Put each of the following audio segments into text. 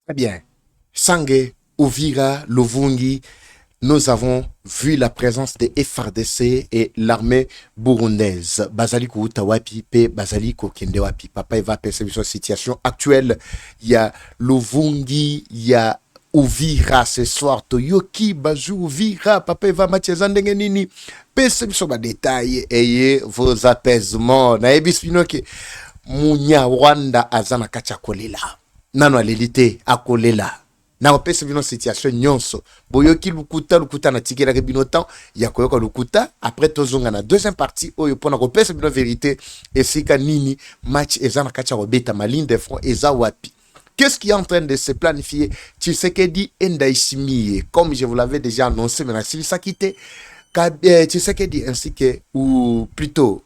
Très bien. Sangue, Uvira, Luvungi, nous avons vu la présence des FRDC et l'armée burundaise. Bazali Koutawapi, Pe Bazali Kokendewapi. Papa, il va percevoir la situation actuelle. Il y a Luvungi, il y a Uvira ce soir. Toyoki, Bazou, Uvira. Papa, il va matchezandenge nini. Percevoir les détails. Ayez vos apaisements. Naebi Spinoke. Munya Rwanda azana kacha kolela. Nano alelite akolela. Na opesa bino situation nyonso boyoki lukuta na tikela ke bino temps ya koyoka lukuta après tozonga na deuxième partie oyo pona kopesa bino vérité esika nini match eza na kacha robeta malinde de front eza wapi. Qu'est-ce qui est en train de se planifier? Tshisekedi Ndaishimie, comme je vous l'avais déjà annoncé, mais si ça quitté Tshisekedi ainsi que ou plutôt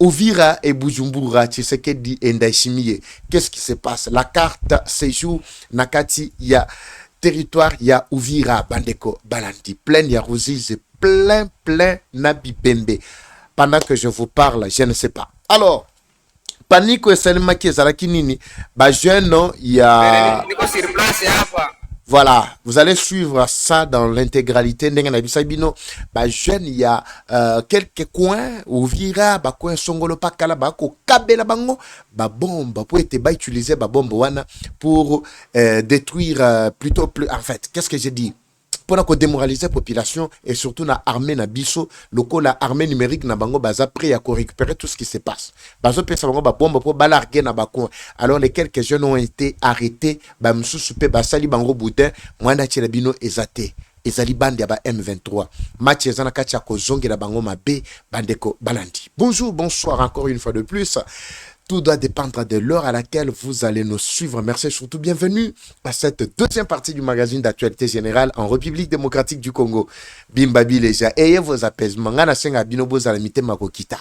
Uvira et Bujumbura, Tshisekedi Ndaishimie. Qu'est-ce qui se passe? La carte séjour Nakati, il y a territoire, il y a Uvira, Bandeko, Balandi, plein de Ruzizi, plein Nabibembe. Pendant que je vous parle, je ne sais pas. Alors, panique et Selma qui est à la Kinini, bah jeune, il y a. Voilà, vous allez suivre ça dans l'intégralité. Bah jeune, il y a quelques coins où vira, bah coin songolo pa kala, bah ko kabela bango, bah bombe, pour être bah utiliser bah bombe wana pour détruire plutôt plus. En fait, qu'est-ce que j'ai dit? Pour démoraliser la population et surtout la armée na biso loko la armée numérique na bango baza prêt à récupérer tout ce qui se passe bazo pesa bango ba bombe pour balarguer na bako. Alors les quelques jeunes ont été arrêtés ba msusu pe basali bango boudin mwanda tshela bino ezate ezali bande ya ba M23 match ezana kacha ko zongela bango mabe bandeko balandi. Bonjour, bonsoir encore une fois de plus. Tout doit dépendre de l'heure à laquelle vous allez nous suivre. Merci et surtout bienvenue à cette deuxième partie du magazine d'actualité générale en République démocratique du Congo. Bimbabi Leja, ayez vos apaisements. Ngana senga bino boza la mite makokita.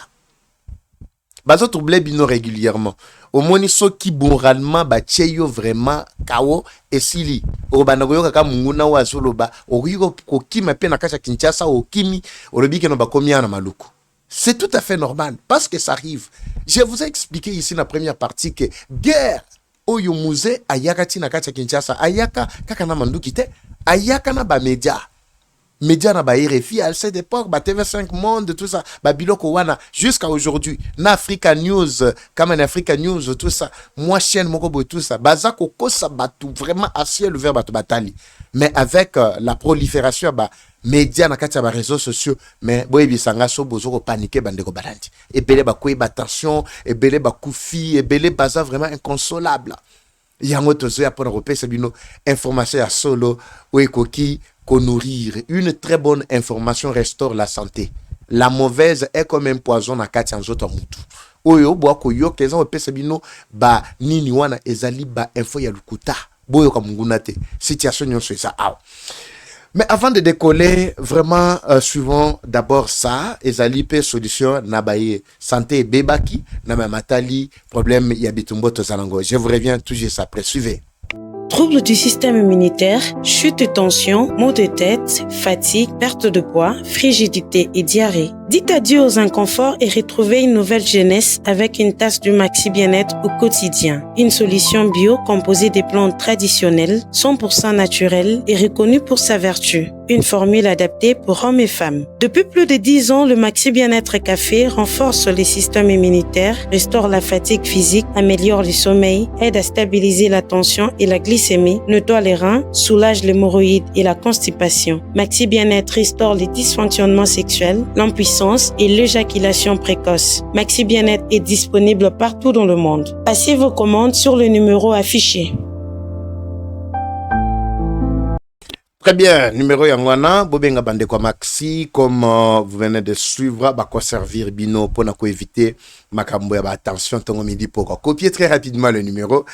Bazo troublé bino régulièrement. Au moins so qui moralement ba cheyo vraiment kawo esili. O banagoyo kaka munguna wa zoloba. O rigo kokima pe na kasha Kinshasa o kimi o lobike no bakomia na maluku. C'est tout à fait normal parce que ça arrive. Je vous ai expliqué ici dans la première partie que guerre oyo musée ayaka tina kacha Kinshasa ayaka kaka na manduki te ayaka na ba média na ba RFI à cette époque ba TV5 Monde tout ça ba biloko wana jusqu'à aujourd'hui na Africa News comme en Africa News tout ça moi chaîne moko boy tout ça baza kokosa batu vraiment à ciel ouvert batu batali mais avec la prolifération ba média na kati ya ba réseaux sociaux mais boy bisanga so bozo ko paniquer bandeko balandi ebele ba kwe ba tension ebele ba kufi ebele baza vraiment inconsolable yango tozo ya pona kopesa bino information ya solo o ekoki ko nourrir. Une très bonne information restaure la santé. La mauvaise est comme un poison na kati ya nzoto mutu oyo bo ko yo keza opesa bino ba nini wana ezali ba info ya lukuta boyo ka munguna te situation nyonso eza awa. Mais avant de décoller, vraiment, suivons d'abord ça. Ezali pe solution nabaye santé bebaki, nama matali problème yabitumbo tozalango. Je vous reviens tout juste après. Suivez. Troubles du système immunitaire, chute de tension, maux de tête, fatigue, perte de poids, frigidité et diarrhée. Dites adieu aux inconforts et retrouvez une nouvelle jeunesse avec une tasse du Maxi Bien-être au quotidien. Une solution bio composée des plantes traditionnelles, 100% naturelles et reconnue pour sa vertu. Une formule adaptée pour hommes et femmes. Depuis plus de 10 ans, le Maxi Bien-être Café renforce le système immunitaire, restaure la fatigue physique, améliore le sommeil, aide à stabiliser la tension et la glycémie, nettoie les reins, soulage l'hémorroïde et la constipation. Maxi Bien-être restaure les dysfonctionnements sexuels, l'impuissance et l'éjaculation précoce. Maxi Bien-être est disponible partout dans le monde. Passez vos commandes sur le numéro affiché. Très bien, numéro yangwana, bobenga bande kwa Maxi, comme vous venez de suivre, bah quoi servir bino pour na éviter makambo ya ba attention tongo midi pour copier très rapidement le numéro.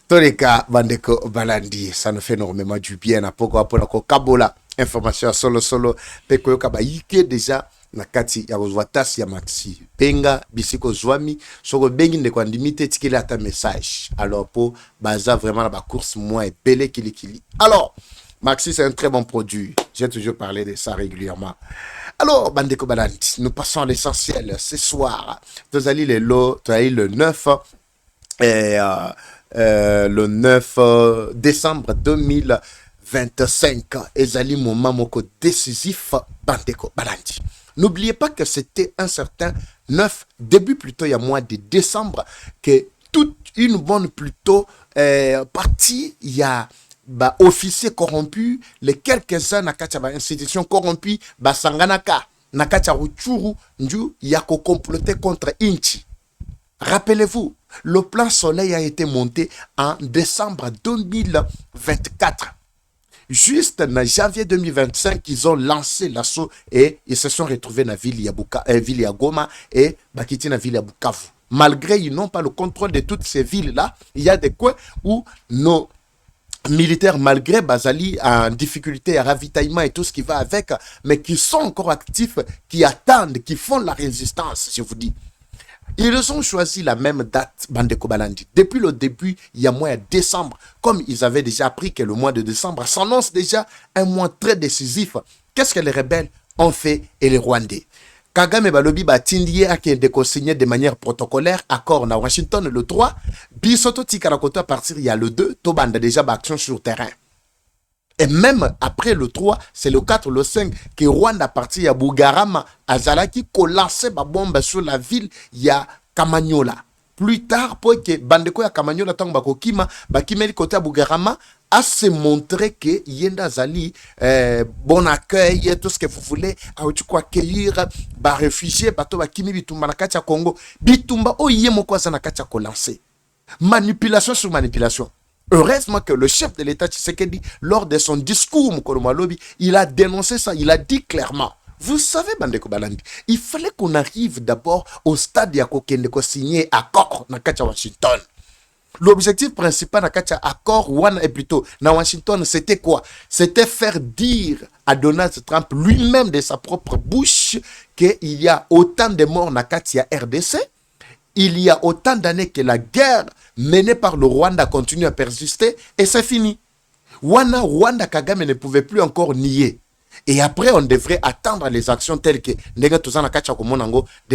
Toleka bandeko balandi, ça nous fait énormément du bien na poko pour na ko kabola information solo pe ko yoka ba yike déjà na kati ya kozwa tasi ya Maxi penga bisiko zwami soko bengi ndeko andimite tikeli ata message alors pour baza vraiment la ba course moi et belé kilikili. Alors Maxi, c'est un très bon produit. J'ai toujours parlé de ça régulièrement. Alors, Bandeko Balandi, nous passons à l'essentiel. Ce soir, tu as le 9 et le 9 décembre 2025. Ezali moment moko décisif bandeko balandi. N'oubliez pas que c'était un certain 9, début plutôt il y a mois de décembre, que toute une bonne plutôt partie, il y a officiers corrompus, les quelques-uns na kati ba institutions corrompues, sanganaka na kati ruchuru nju ya ko comploter contre Inchi. Rappelez-vous, le plan Soleil a été monté en décembre 2024. Juste en janvier 2025, ils ont lancé l'assaut et ils se sont retrouvés dans la ville de Goma et Bakiti dans la ville de Bukavu. Malgré ils n'ont pas le contrôle de toutes ces villes-là, il y a des coins où nos militaires, malgré Bazali en difficulté à ravitaillement et tout ce qui va avec, mais qui sont encore actifs, qui attendent, qui font la résistance, je vous dis. Ils ont choisi la même date, Bandeko Balandi. Depuis le début, il y a mois de décembre, comme ils avaient déjà appris que le mois de décembre s'annonce déjà un mois très décisif. Qu'est-ce que les rebelles ont fait et les Rwandais? Kagame balobi batindie a qui signé de manière protocolaire accord na Washington le 3, bisoto tikarakoto à partir il y a le 2, tobanda déjà action sur terrain. Et même après le 3, c'est le 4, le 5, que Rwanda parti à Bugarama, à Zalaki, qu'on lançait ma bombe sur la ville, il y a Kamanyola. Plus tard, pour que Bandeko ya Kamanyola, tant Bakokima, Bakimeli côté à Bugarama, a se montré que Yenda Zali, bon accueil, tout ce que vous voulez, à tu quoi accueillir, bah réfugiés, bato Bakimi Bitumba na kacha Congo, Bitumba, oh yé moko na kacha ko lancé. Manipulation sur manipulation. Heureusement que le chef de l'État Tshisekedi, lors de son discours, il a dénoncé ça, il a dit clairement. Vous savez, Bandeko Balandi, il fallait qu'on arrive d'abord au stade de Kendeko signer accord na kacha Washington. L'objectif principal na kacha accord one et plutôt na Washington, c'était quoi? C'était faire dire à Donald Trump lui-même de sa propre bouche qu'il y a autant de morts na kacha RDC. Il y a autant d'années que la guerre menée par le Rwanda continue à persister et c'est fini. Rwanda Kagame ne pouvait plus encore nier. Et après, on devrait attendre les actions telles que de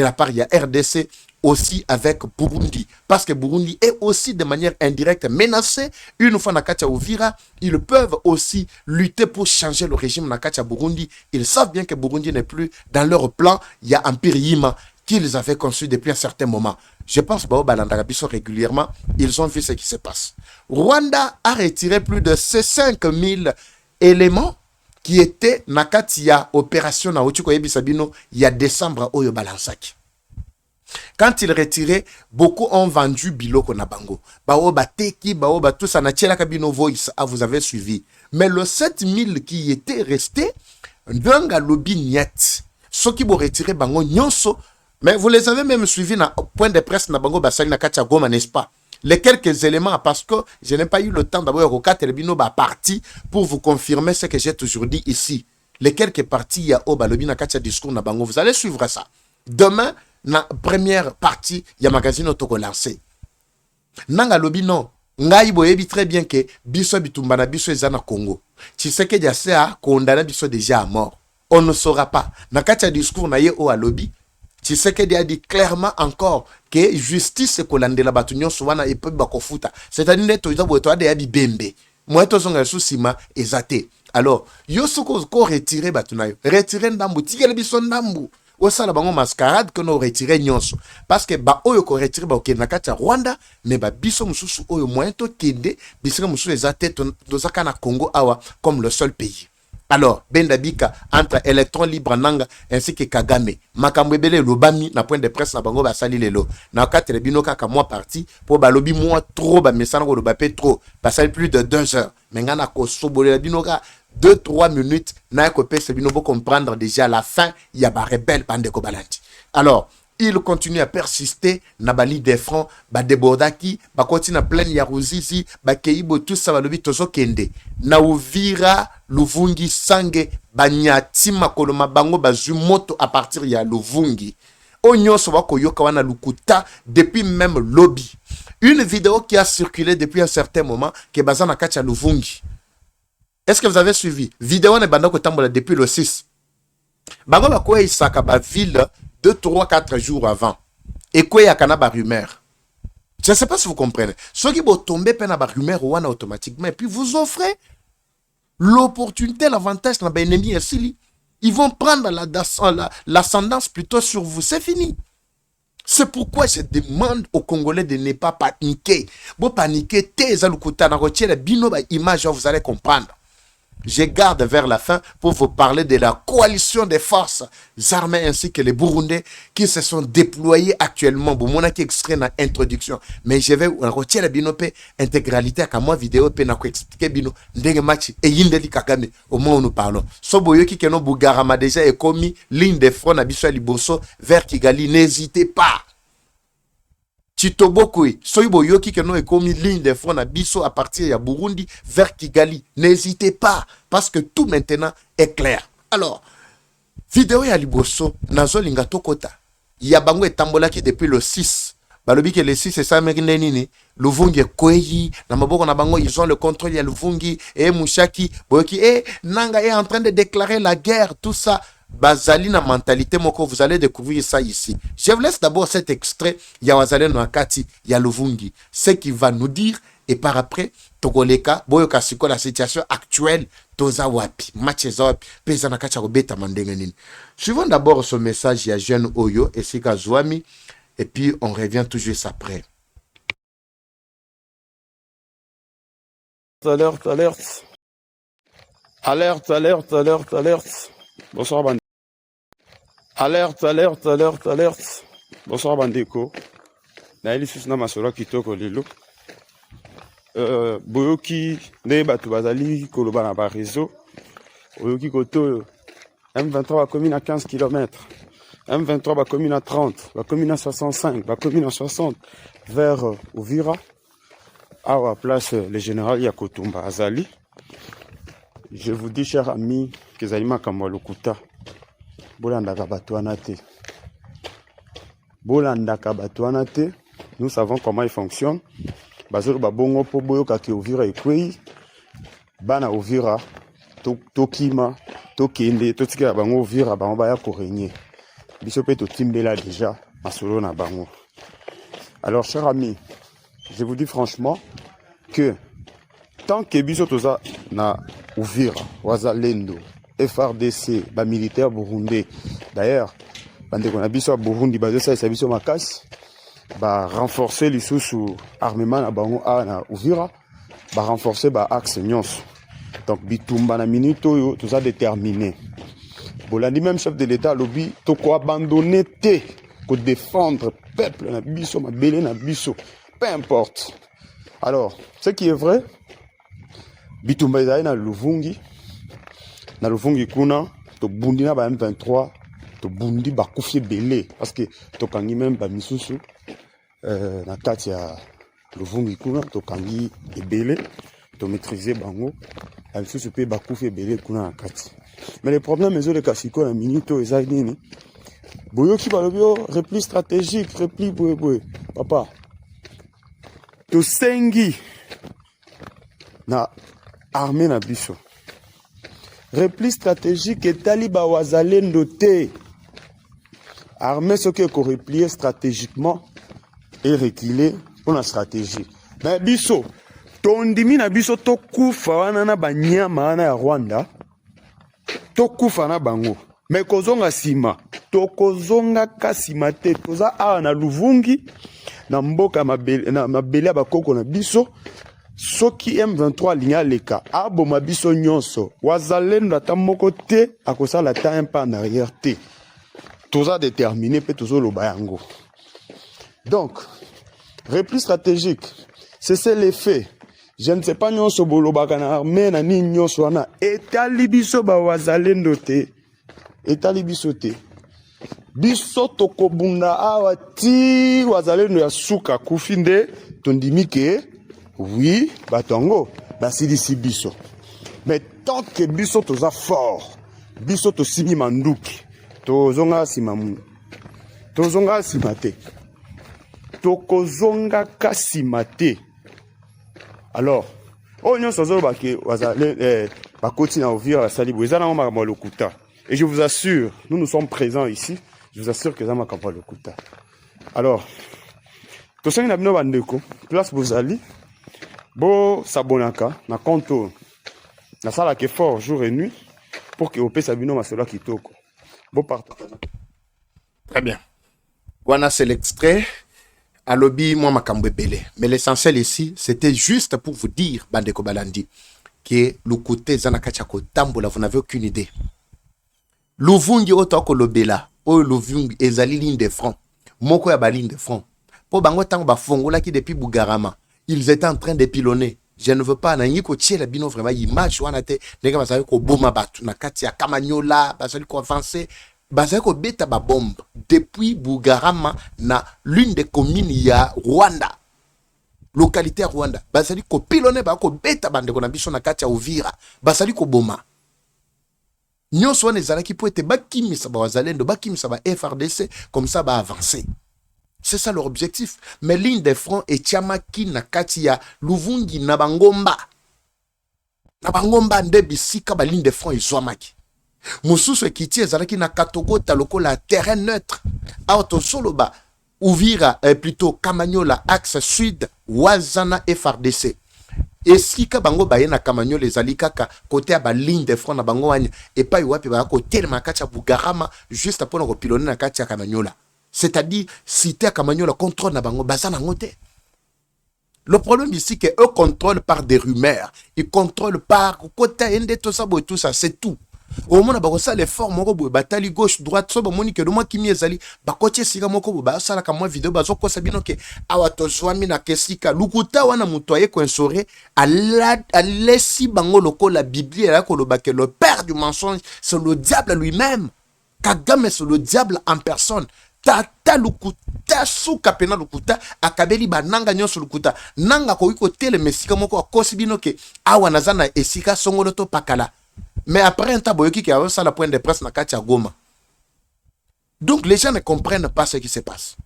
la part de la RDC, aussi avec Burundi. Parce que Burundi est aussi de manière indirecte menacé. Une fois Nakacha Ouvira, ils peuvent aussi lutter pour changer le régime Nakacha Burundi. Ils savent bien que Burundi n'est plus dans leur plan. Il y a Empire Yima qu'ils avaient conçu depuis un certain moment. Je pense que régulièrement, ils ont vu ce qui se passe. Rwanda a retiré plus de ces 5000 éléments qui étaient Nakatia opération na Ochiko Yebisabino il y a décembre Oyo Balansaki. Quand ils retiraient, beaucoup ont vendu Biloko Nabango. Baoba Teki, Baoba tout ça, Nachela Kabino Voice, vous avez suivi. Mais le 7000 qui étaient restés, Ndanga Lobi Niet, ceux qui vont retirer Bango Nyonso, mais vous les avez même suivis na point de presse na Bango Basali na Katia Goma, n'est-ce pas? Les quelques éléments, parce que je n'ai pas eu le temps d'avoir au 4 Bino parti pour vous confirmer ce que j'ai toujours dit ici. Les quelques parties, il y a Oba Lobi na Katia discours na Bango, vous allez suivre ça. Demain, na première partie, il y a magazine auto lancé. Nanga Lobi non. Ngai boyebi très bien que biso bitumba na biso ezana Congo. Tshisekedi a condamné biso déjà à mort. On ne saura pas. Na Katia discours na ye o alobi. Tshisekedi a dit clairement encore que justice kolandela batunyo sowana et peu bakofuta. C'est-à-dire que tu as des bibembe. Moi to zonga susima ezate. Alors, yo soko ko retirer batunayo. Retirer ndambu tigele biso ndambu. Osala bango mascarade que nous retirer nyonso. Parce que ba oyo ko retirer ba okenda kati Rwanda, mais ba biso mususu oyo moyen to kende, bisika mususu ezate tozaka na Congo awa comme le seul pays. Alors, Bendabika, entre électrons libres nanga, ainsi que Kagame, Makambwebele, Lobami, na point de presse, na bango basali lelo. Na kate lebino kaka moi parti, pour balobi moi trop, ba mesana ko lobapé trop, basali plus de 2 heures. Mengana ko sobole lebino ka 2-3 minutes, na ko pese bino pour comprendre déjà la fin, il y a ba rebelle bande ko balanti. Alors, il continue à persister, na bali des francs, ba debordaki, ba continue à plein yaruzizi, ba keibo tout ça balobi tozo kende. Na Uvira, Luvungi, Sange, Banyati, Makoloma, Bango, Bazumoto à partir ya Luvungi. Onyo Sowako Yokawana Lukuta depuis même lobby. Une vidéo qui a circulé depuis un certain moment qui est basée dans Kacha Luvungi. Est-ce que vous avez suivi? Vidéo ne bandako tambola depuis le 6. Bango Bakoe Isaka ba ville 2, 3, 4 jours avant. Et quoi yakana ba rumeur. Je ne sais pas si vous comprenez. Ceux qui vont tomber dans la rumeur automatiquement, et puis vous offrez l'opportunité, l'avantage dans l'ennemi ici. Ils vont prendre l'ascendance plutôt sur vous. C'est fini. C'est pourquoi je demande aux Congolais de ne pas paniquer. Vous paniquez, vous allez comprendre. Je garde vers la fin pour vous parler de la coalition des forces armées ainsi que les Burundais qui se sont déployés actuellement. Bon, mon qui extrait dans l'introduction. Mais je vais retirer la binope intégralité à moi vidéo pour vous expliquer bino ndenge match et yindeli kagame au moment où nous parlons. So boyoki keno Bugarama déjà est commis ligne de front à Biso Liboso vers Kigali. N'hésitez pas. Chitobokwe, soyez yoki que nous est commis ligne de front à Biso à partir de Burundi vers Kigali. N'hésitez pas, parce que tout maintenant est clair. Alors, vidéo ya Liboso, nazo lingato kota. Yabango et tambolaki depuis le 6. Balobi que le 6 c'est ça nini. Luvungi Kweyi, na maboko na bango, ils ont le contrôle ya Luvungi et Mouchaki. Boyoki, Nanga est en train de déclarer la guerre, tout ça. Bazali na mentalité moko, vous allez découvrir ça ici. Je vous laisse d'abord cet extrait ya wazale no akati ya Luvungi, ce qui va nous dire et par après Togoleka boyoka siko la situation actuelle toza wapi match za wapi pesa na kacha kobeta mandenge nini. Suivons d'abord ce message ya jeune Oyo et Sika Zwami et puis on revient tout juste après. Alerte, alerte. Alerte, alerte, alerte, alerte. Bonsoir, Bandeko. Alerte, alerte, alerte, alerte. Bonsoir, Bandeko. Naeli susna masolo kitoko lilo. Boyoki, ne batu bazali koloba na ba réseau. Boyoki koto M23 va commune à 15 km. M23 va commune à 30, va commune à 65, va commune à 60 vers Uvira. À la place le général Yakotumba Azali. Je vous dis, chers amis, que Zalima Kamwalukuta, Bolandaka Batouanate. Bolandaka Batouanate, nous savons comment il fonctionne. Bazoro Babongo Poboyo Kaki Uvira et Kwei, Bana Uvira, Tokima, Tokende, Totika Bango Uvira, Bambaya Korenye. Bisopé Totimbela déjà, Masolo na Bango. Alors, chers amis, je vous dis franchement que tant que Bisotoza na Uvira, Wazalendo, FRDC, ba militaire burundais. D'ailleurs, bande qu'on a biso Burundi, ba ça c'est biso makas, ba renforcer les sous armement na bango na Uvira, ba renforcer ba axe nyonso. Donc bitumba na minuto yo tout ça déterminé. Bolandi même chef de l'état lobby to ko abandonner té ko défendre peuple na biso ma belé na biso, peu importe. Alors, ce qui est vrai, bitumba ezali na Luvungi kuna to bundi na ba M23 to bundi ba kufi belé parce que to kangi même ba misusu na kati ya Luvungi kuna to kangi ebele to maîtriser bango ba misusu pe ba kufi belé kuna na kati. Mais le problème est le kasiko na minito ezali nini boyoki balobio repli stratégique repli boye papa to sengi na armée na biso. Repli stratégique et taliba wazalendo te. Armée ce qui est replié stratégiquement et reculé pour la stratégie. Mais biso, tondimi na biso to kufa wana na banyama wana ya Rwanda. To kufa na bango. Mais kozonga sima. To kozonga kasima te. Toza a na Luvungi. Na mboka mabele bakoko na biso. Soki M23 linya leka abo mabiso nyonso wazalendo ata moko te akosala ta un pas en arrière te toza déterminé pe tozo loba yango. Donc repli stratégique c'est l'effet. Je ne sais pas nyonso bolobaka na armée na ni nyonso wana etali biso ba wazalendo te etali biso te biso tokobunda awa ti wazalendo ya suka kufinde tondimike. Oui, batongo, basilisi biso. Mais tant que biso toza fort, biso to simi manduki, tozonga simamu, tozonga simate, tokozonga kasimate. Alors, onyo sozo baki wazale bakoti na Uvira salibu ezana mama lokuta. Et je vous assure, nous sommes présents ici. Je vous assure que ça m'a lokuta. Alors, tosengi na bino bandeko place bozali bo sabonaka na compte oyo nasalaka effort jour et nuit pour que opesa bino masolo ya kitoko bo partage. Très bien. Voilà, c'est l'extrait. À lobby, moi, ma belé. Mais l'essentiel ici, c'était juste pour vous dire, Bandeko Balandi, que le côté Zanakachako Tambola, vous n'avez aucune idée. Louvungi otoko lobela, o louvungi ezali ligne de front. Moko ya ba ligne de front. Po bango tango ba fongola ki depuis Bougarama, ils étaient en train de pilonner. Je ne veux pas na yiko tiela bino vraiment image wana te ndenge basali ko boma batu na kati ya Kamanyola, basali ko avancer. Bazako beta ba bombe depuis Bougarama na l'une des communes ya Rwanda, localité ya Rwanda. Bazali ko pilone ba ko beta bande ko na biso na kati ya Uvira. Bazali ko boma. Nyonso wana ezalaki po ete bakimisa ba wazalendo, bakimisa ba FRDC, comme ça ba avancer. C'est ça leur objectif. Mais ligne de front et tiamaki na kati ya Luvungi na Bangomba. Na Bangomba nde bisika ba ligne de front izwamaki. Mosusu ekiti ezalaki na Katogota lokola terrain neutre. Auto solo ba Uvira plutôt Kamanyola axe sud Wazana FRDC. Esika bango baye na Kamanyola ezali kaka côté ba ligne de front na bango wanya et pas wapi ba ko telema kati ya Bugarama juste après ko pilonner na kati ya Kamanyola. C'est-à-dire cité à Kamanyola contrôle na bango bazana ngote. Le problème ici que eux contrôlent par des rumeurs, ils contrôlent par côté ende tout ça, c'est tout. Au moment où ça les formes moko boy batali gauche droite so ba moni ke do moi kimi ezali ba kotie sika moko bo ba sala ka moi vidéo ba zo ko sabino ke awa to zwami na kesika lukuta wana mutoye ko ensore alesi bango loko la Bible la ko loba ke le père du mensonge c'est le diable lui-même. Kagame c'est le diable en personne. Tata lukuta suka pena lukuta akabeli bananga nyonso lukuta nanga ko iko tele mesika moko akosibino ke awa nazana esika songolo to pakala. Mais après un taboyoki qui a ça la pointe de presse na Katia Goma. Donc les gens ne comprennent pas ce qui se passe.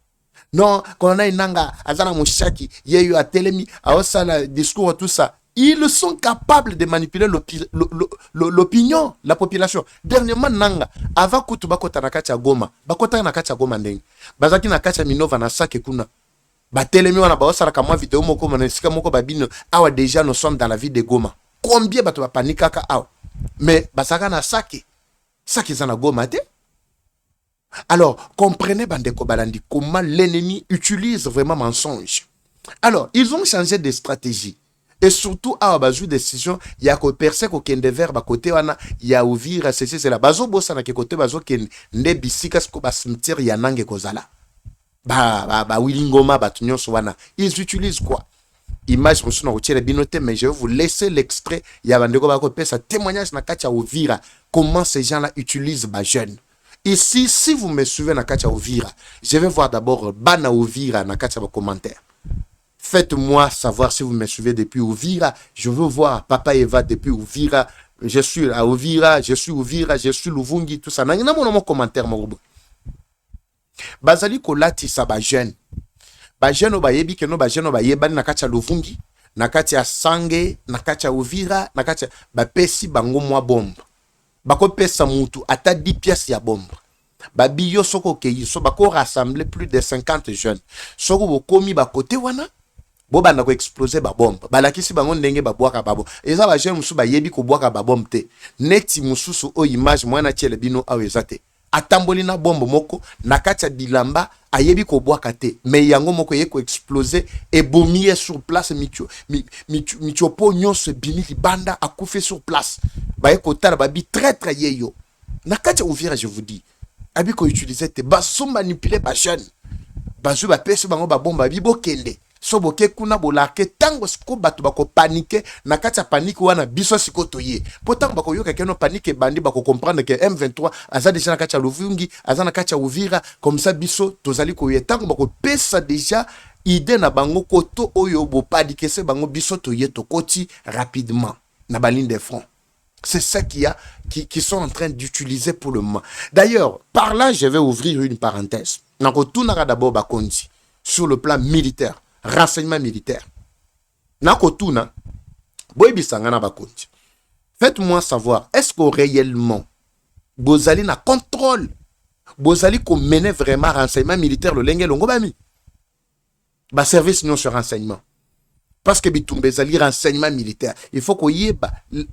Non, quand on a une nanga, azana mouchaki, yeyu a telemi, a ça le discours tout ça. Ils sont capables de manipuler l'opinion, la population. Dernièrement nanga, avant kutu bakota na Katia Goma, bakota na Katia Goma ndeng. Bazaki na Katia Minova na sake kuna. Ba telemi wana ba osala kama vidéo moko manesika moko babino. Awa déjà nous sommes dans la ville de Goma. Combien bato ba panikaka awa? Mais basaka na saki zana Goma te. Alors comprenez Bandeko Balandi comment l'ennemi utilise vraiment mensonge. Alors ils ont changé de stratégie et surtout à bazu décision ya ko percer ko kende vers ba côté wana ya Uvira c'est la bazo bossa na ke côté bazo ken nde bisika sko ba cimetière ya nange kozala ba wilingoma batunyoso wana ils utilisent quoi? Image reçue dans le binoté, mais je vais vous laisser l'extrait. Il y a un témoignage dans Katia Uvira. Comment ces gens-là utilisent ma jeune. Ici, si vous me suivez dans Katia Uvira, je vais voir d'abord Bana Uvira dans Katia commentaire. Faites-moi savoir si vous me suivez depuis Uvira. Je veux voir Papa Eva depuis Uvira. Je suis à Uvira, je suis Luvungi, tout ça. N'a mon commentaire, mon robot. Bazali Kolati Saba jeune. Ba jeune ba yebi ke no ba jeune ba yebani na kati ya Luvungi, na kati ya Sange, na kati ya Uvira, na kati ya ba pesi bango mwa bombe. Bako pesa mutu ata 10 pièces ya bombe. Ba biyo soko keyi so bako rassembler plus de 50 jeunes. Soko bokomi ba côté wana, bo banda ko exploser ba bombe. Ba lakisi bango ndenge ba boaka babo. Eza ba jeune musu ba yebi ko boaka ba bombe te. Neti mususu o image mwana tiele bino awezate. Atamboli na bombe moko na kati ya bilamba ayebi ko boaka te mais yango moko yeko exploser et bomie sur place micho po nyonso bimi libanda akufe sur place ba yeko tala babi très yeyo na kati ya Uvira je vous dis abi ko utiliser te baso manipuler ba jeune bazo ba pese bango ba bomba bibo kende so boke kuna bolake tango siko bato bako panique na kati ya panique wana biso siko toye pourtant bako yoka keno panique bandi bako comprendre que M23 aza déjà na kati ya Luvungi aza na kati ya Uvira comme ça biso tozali ko ye tango bako pesa déjà idée na bango koto oyo bo panique se bango biso toye to koti rapidement na baline de front. C'est ça qui sont en train d'utiliser pour le moment. D'ailleurs, par là je vais ouvrir une parenthèse. Nako tunaka d'abord bakonzi sur le plan militaire. Renseignement militaire. Nakotuna, boybisangana bakonti. Faites-moi savoir, est-ce que réellement, Bozali na contrôle, Bozali qu'on menait vraiment renseignement militaire le lenge longo bami. ba service non sur renseignement. Parce que bitumbe zali renseignement militaire. Il faut qu'on y ait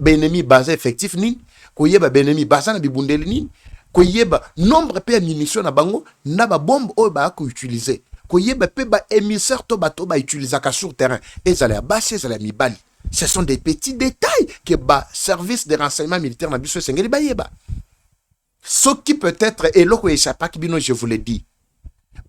ennemi basé effectif ni, qu'on y ait ennemi basé na bibundeli ni, qu'on y ait nombre de munitions na bango, na ba bombe o ba ko utiliser. Qu'on y ait ba émissaire to ba utiliser sur terrain. Et zali abassi zali mibali. Ce sont des petits détails que ba service de renseignement militaire na biso sengeli ba yeba. Ce qui peut être et loko échappa qui bino je vous le dis.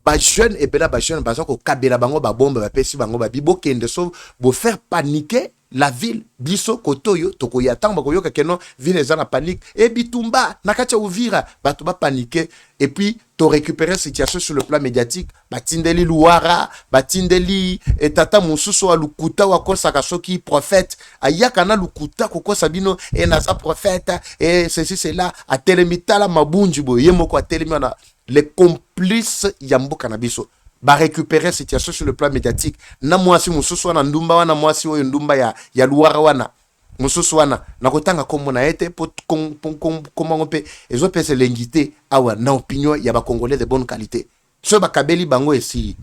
Ba jeune et bela ba jeune bazo ko kabela bango ba bombe ba pesi bango ba bibo kende so bo faire paniquer la ville biso kotoyo toko ya tamba ko yoka keno ville ezana panique et bitumba nakacha Uvira bato ba paniquer et puis to récupérer situation sur le plan médiatique batindeli luara batindeli et tata mususu wa lukuta wa kosaka soki prophète ayaka na lukuta koko sabino et na sa prophète et ceci cela a telemitala mabunji bo yemoko a telemana les complices yamboka na biso ba récupérer situation sur le plan médiatique na mwasi mususu wana ndumba wana mwasi oyo ndumba ya luara wana mususu wana nakotanga kombo na ete po comment pe ezo pese l'ingité awa na opinion ya ba congolais de bonne qualité so ba kabeli bango esi.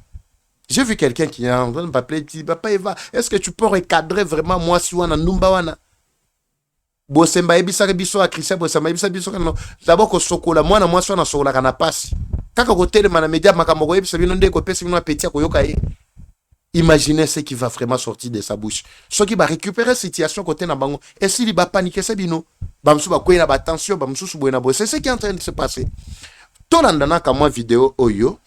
J'ai vu quelqu'un qui a m'appeler dit papa Eva, est-ce que tu peux recadrer vraiment mwasi wana ndumba wana bosemba ebisa biso a Christian bosemba ebisa biso no d'abord ko sokola mwana mwasi wana sokola kana pasi kaka ko telema na media makambo ko ebisa bino ndeko pesi bino apetia ko yoka ye. Imaginez ce qui va vraiment sortir de sa bouche. Ce qui va récupérer situation côté na bango et s'il va paniquer c'est bino bamsu ba koina ba tension bamsu suboina bo c'est ce qui est en train de se passer. Tolandana ka moi vidéo oyo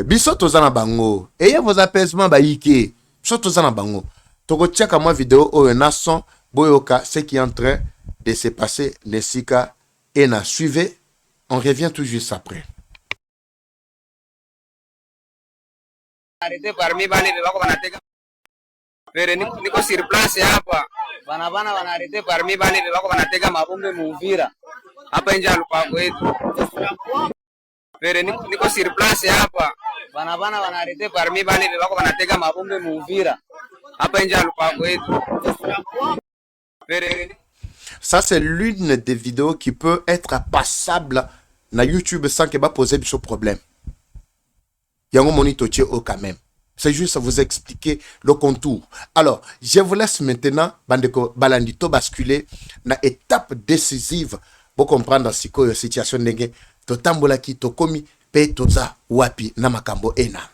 biso tozana bango et vos apaisements ba yike biso tozana bango toko tchaka moi vidéo oyo na son boyoka ce qui est en train de se passer Nesika et na suivez, on revient tout juste après. Arrêté parmi bali bako banateka pere niko sur place hapa bana wanarete parmi bali bako banateka mabombe Muvira hapa nje alupango yetu pere niko sur place hapa bana wanarete parmi bali bako banateka mabombe Muvira hapa nje alupango yetu pere. Ça c'est l'une des vidéos qui peut être passable na YouTube sans que va poser ce problème. Yango monito au quand même. C'est juste à vous expliquer le contour. Alors, je vous laisse maintenant bandeko balandito basculer na étape décisive pour comprendre la situation ndenge totambola ki tokomi pe toza wapi na makambo ena.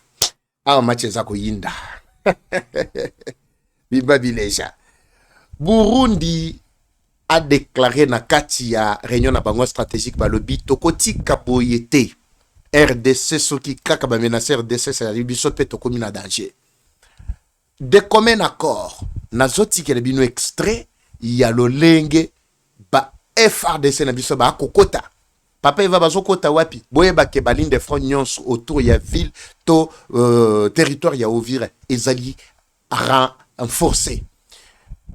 Awa macheza ko yinda. Bibabileja. Burundi a déclaré na kati ya réunion na bango stratégique balobi tokoti kaboyete RDC soki kaka ba menacer RDC c'est la biso pe tokomi na danger. De commun accord na zoti ke bino extrait ya lolenge ba FRDC na biso ba kokota. Papa Eva bazokota wapi boye ba ke baline de front nyonso autour ya ville to territoire ya Uvira ezali renforcé.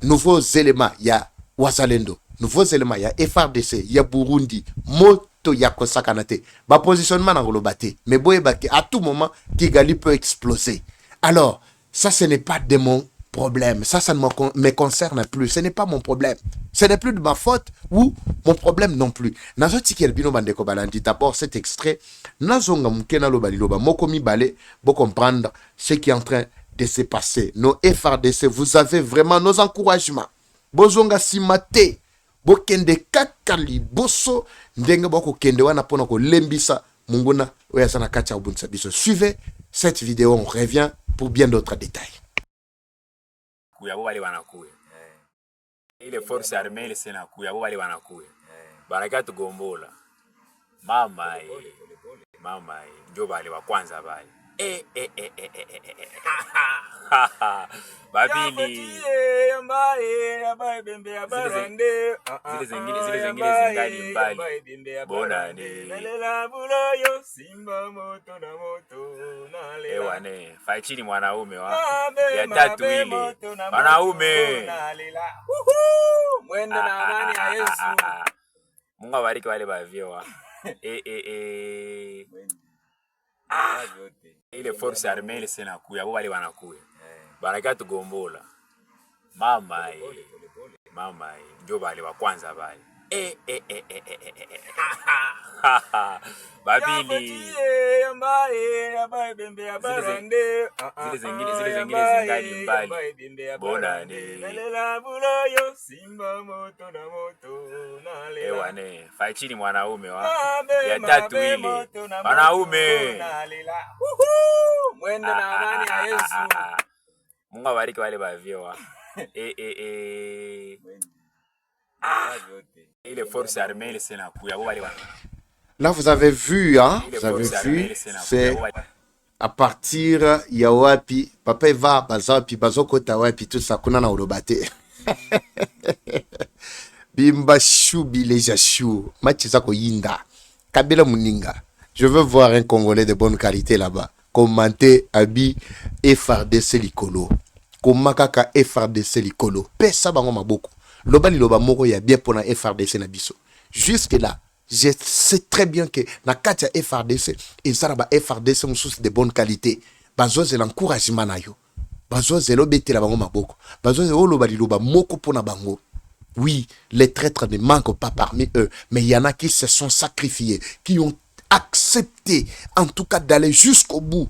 Nouveaux éléments ya Wazalendo, nouveaux éléments ya FRDC, ya Burundi, moto ya kosakanate. Ba positionnement na globate. Mais boye ba ke à tout moment Kigali peut exploser. Alors, ça ce n'est pas de mon problème. Ça ne me concerne plus. Ce n'est pas mon problème. Ce n'est plus de ma faute ou mon problème non plus. Nazo tikel bino bandeko balandi. D'abord cet extrait. Nazonga mukena lo baliloba. Moko mi bale. Bo comprendre ce qui est en train de se passer. Nos FRDC, vous avez vraiment nos encouragements. Bozonga simate. Bokende kakali boso. Ndenge boko kende wana pona ko lembisa. Munguna oyasana kacha ubunsa biso. Suivez cette vidéo. On revient pour bien d'autres détails. Kuya bo bali wanakuya ile force armée ile sena kuya bo bali wanakuya baraka tugombola mama ndio bali wa kwanza bali babili zile zingine zingali mbali bona ni simba moto na moto ewane faichini mwanaume wa ya tatu ile mwanaume mwende na amani ya Yesu. Mungu abariki wale bavyoa ile force armée ile sena kuya bo bali wanakuya baraka tugombola mama ndio bali wa kwanza bali Babili. Zile zingine zingali mbali. Bona ni. Ewane, faichini mwanaume wa. Ya tatu ile. Mwanaume. Mwende na amani ya Yesu. Mungu abariki wale bavyewa. Ile force armée ile sena kuya wale wana. Là, vous avez vu, hein, vous avez vu, c'est à partir ya wapi, papa va bazapi, bazoko tawapi, tout ça, kuna na urobate. Bimba chou bileja chou, machi ko yinda, kabila muninga. Je veux voir un Congolais de bonne qualité là-bas. Commenter abi FRDC likolo. Komakaka FRDC likolo. Pesa bango maboko. Loba liloba moko ya bien pour na FRDC na biso. Jusque là, je sais très bien que na kati ya FRDC, ezala ba FRDC mususu de bonne qualité. Bazoze l'encouragement na yo. Bazoze lo betela bango maboko. Bazoze oloba liloba moko pona bango. Oui, les traîtres ne manquent pas parmi eux, mais il y en a qui se sont sacrifiés, qui ont accepté en tout cas d'aller jusqu'au bout.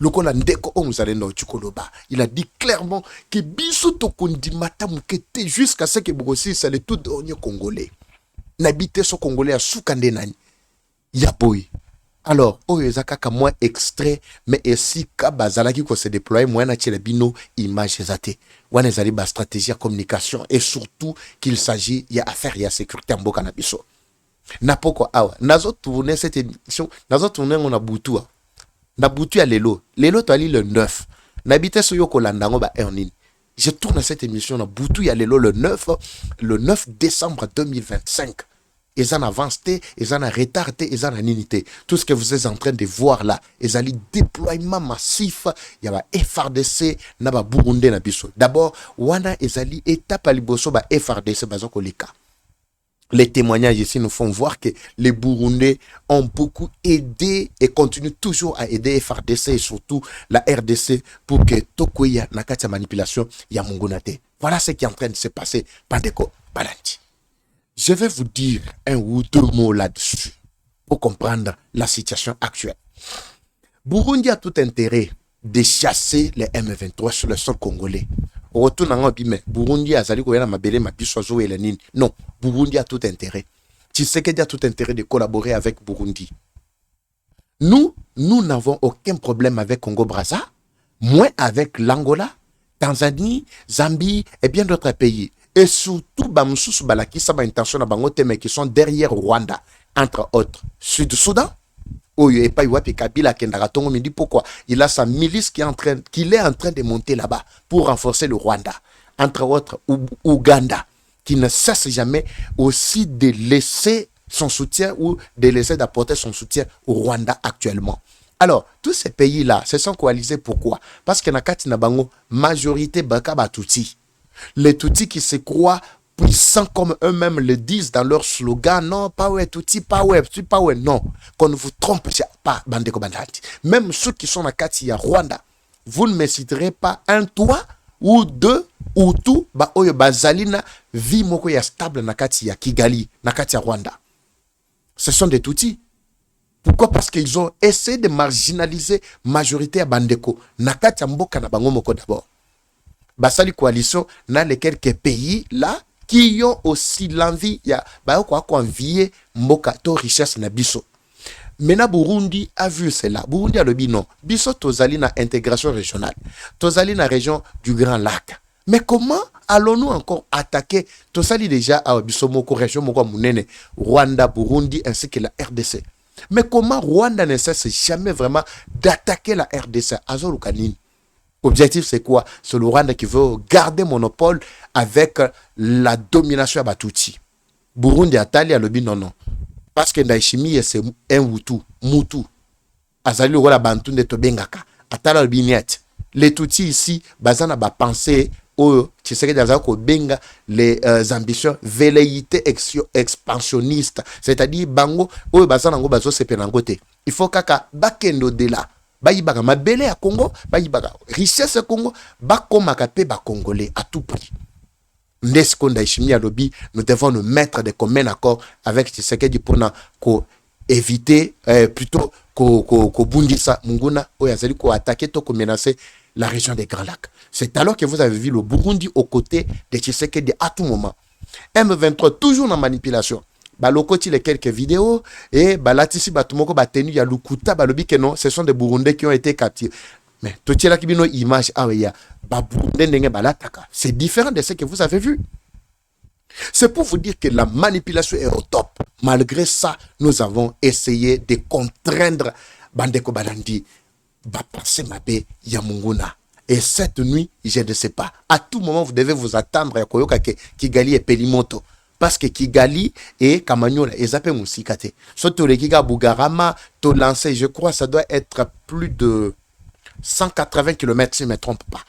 Lokola ndeko omuzalendo chukoloba, il a dit clairement que biso tokondi matamukete jusqu'à ce que bogosi ça le tout dernier congolais. N'habite so congolais à soukande nani. Ya boy. Alors, oyo ezaka moi extrait mais ici ka bazalaki ko se déployer moi na tchela bino image zate. Wana ezali ba stratégie de communication et surtout qu'il s'agit ya affaire ya sécurité mboka na biso. Na poko awa nazo tourner cette émission, nazo tourner on a butua. Na butu ya lelo to ali le 9 n'habite so yo kolandango ba earning. Je tourne cette émission na butu ya lelo le 9 décembre 2025. Ils en avancent, ils en retardé, ils en ninité. Tout ce que vous êtes en train de voir là, ils allaient déploiement massif, il y a FRDC na ba Burundi na biso. D'abord, wana ils allaient étape à liboso ba FRDC bazoko leka. Les témoignages ici nous font voir que les Burundais ont beaucoup aidé et continuent toujours à aider FRDC et surtout la RDC pour que Tokoya Nakata manipulation ya Mungunate. Voilà ce qui est en train de se passer. Pandeko Balanti. Je vais vous dire un ou deux mots là-dessus pour comprendre la situation actuelle. Burundi a tout intérêt de chasser les M23 sur le sol congolais. Retourne en bime. Burundi a zali koyana mabele mabiso zo elenine. Non, Burundi a tout intérêt. Tshisekedi a tout intérêt de collaborer avec Burundi. Nous n'avons aucun problème avec Congo-Brazza, moins avec l'Angola, Tanzanie, Zambie et bien d'autres pays. Et surtout, Bamsous Balaki, ça va intention à Bangote, mais qui sont derrière Rwanda, entre autres. Sud-Soudan, Oyo et pas Iwapi Kabila Kendaratongo me dit pourquoi il a sa milice qu'il est en train de monter là-bas pour renforcer le Rwanda. Entre autres, Ouganda, qui ne cesse jamais aussi de laisser son soutien ou de laisser d'apporter son soutien au Rwanda actuellement. Alors, tous ces pays-là se sont coalisés pourquoi? Parce que Nakati Nabango, majorité Baka Batuti. Les Tutsis qui se croient puissants comme eux-mêmes le disent dans leur slogan, non, pas ouais, Tutsi, pas ouais, non. Qu'on ne vous trompe pas, Bandeko Bandati. Même ceux qui sont à Kati à Rwanda, vous ne me citerez pas un toit ou deux ou tout, ba oyo bazalina vi moko ya stable na Kati ya Kigali, na Kati ya Rwanda. Ce sont des Tutsis. Pourquoi? Parce qu'ils ont essayé de marginaliser majorité à Bandeko. Na Kati ya Mboka na bango moko d'abord. Basali coalition dans les quelques pays là qui ont aussi l'envie ya ba ko envier mboka to richesse na biso. Maintenant Burundi a vu cela. Burundi a le non. Biso tozali na intégration régionale. Tozali na région du Grand Lac. Mais comment allons-nous encore attaquer tozali déjà à biso moko région moko munene Rwanda, Burundi ainsi que la RDC. Mais comment Rwanda ne cesse jamais vraiment d'attaquer la RDC Azolu Kanini? Objectif, c'est quoi? C'est le Rwanda qui veut garder monopole avec la domination à Batuti. Burundi a tali à l'obi non. Parce que Ndaishimi, c'est un Mutu. Azali le roi Bantu de Tobengaka. Atala l'obi niet. Les Tutsis ici, bazana ba penser au Tshisekedi Azako benga les ambitions velléités expansionnistes. C'est-à-dire, bango, ou bazana ngo bazo sepenangote. Il faut kaka bakendo de là. Bayibaga mabele à Congo, bayibaga richesse à Congo, bakomaka pe ba congolais à tout prix. Ndesco Ndayishimiye alobi, nous devons nous mettre de commun accord avec Tshisekedi pour éviter plutôt ko bundisa Munguna oyazali ko attaquer to ko menacer la région des Grands Lacs. C'est alors que vous avez vu le Burundi aux côtés de Tshisekedi à tout moment. M23 toujours en manipulation. Balokoti les quelques vidéos et balatisi batumoko batenu ya lukuta balobi que non, ce sont des Burundais qui ont été capturés. Mais tout là qui bino image ya babundé ndenge balataka. C'est différent de ce que vous avez vu. C'est pour vous dire que la manipulation est au top. Malgré ça, nous avons essayé de contraindre Bandeko Balandi Bapase Mabe Yamunguna. Et cette nuit, je ne sais pas. À tout moment, vous devez vous attendre à Koyoka Kigali et Pelimoto. Parce que Kigali et Kamanyola, et Zape Moussikate. Surtout les Kiga Bougarama, to lancé, je crois, ça doit être plus de 180 km, si je ne me trompe pas.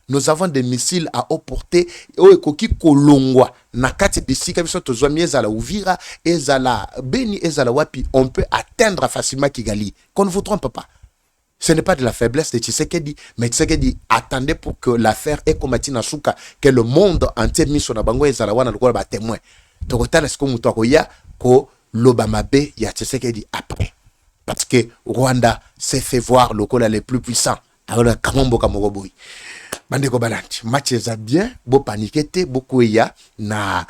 Nous avons des missiles à haute portée. Oekoki Kolongwa. Nakati bisika biso tozwami ezala Uvira, ezala Beni, ezala Wapi. On peut atteindre facilement Kigali. Qu'on ne vous trompe pas. Ce n'est pas de la faiblesse de Tshisekedi, mais Tshisekedi attendait pour que l'affaire ait combattu Nasuka, que le monde entier mis sur la bango ezala wana lokola ba témoin. Tokotala ce que mutokoya ko lobamabe ya Tshisekedi après. Parce que Rwanda s'est fait voir lokola les plus puissants. Alors kamombo kamoroboy. Bandeko Balanti, match eza bien, bo panikete, beaucoup ya na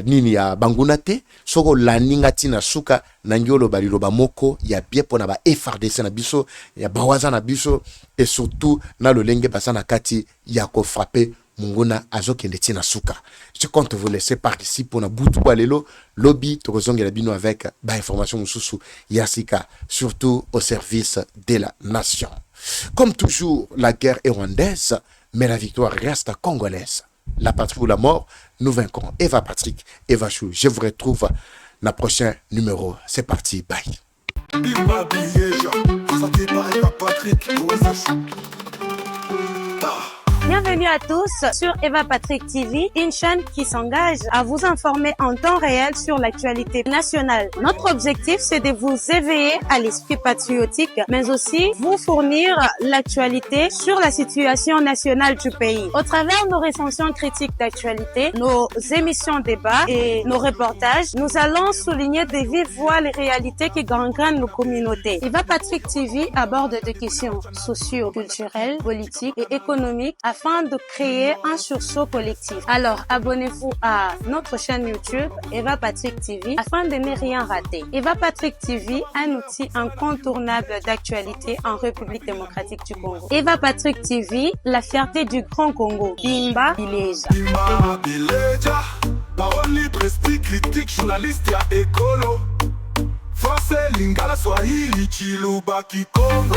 nini ya bangunate, soko laninga tina suka na ngiolo baliloba moko ya bien pona ba FRDC na biso, ya bawaza na biso et surtout na lolenge basana kati ya ko frapper Munguna azokende tina suka. Je compte vous laisser par ici pour na butu balelo lobby tokozonge la bino avec ba information mususu yasika surtout au service de la nation. Comme toujours, la guerre est rwandaise, mais la victoire reste congolaise. La patrie ou la mort, nous vaincrons. Eva Patrick, Eva Chou, je vous retrouve dans le prochain numéro. C'est parti, bye. Bienvenue à tous sur Eva Patrick TV, une chaîne qui s'engage à vous informer en temps réel sur l'actualité nationale. Notre objectif, c'est de vous éveiller à l'esprit patriotique, mais aussi vous fournir l'actualité sur la situation nationale du pays. Au travers de nos recensions critiques d'actualité, nos émissions débats et nos reportages, nous allons souligner de vive voix les réalités qui gangrènent nos communautés. Eva Patrick TV aborde des questions socio-culturelles, politiques et économiques afin de créer un sursaut collectif. Alors, abonnez-vous à notre chaîne YouTube Eva Patrick TV afin de ne rien rater. Eva Patrick TV, un outil incontournable d'actualité en République démocratique du Congo. Eva Patrick TV, la fierté du Grand Congo. Bimba Bileja. Bimba Bileja. Parole libre, esprit critique, journaliste ya écolo. Français, Lingala, Swahili, Chiluba, Kikongo.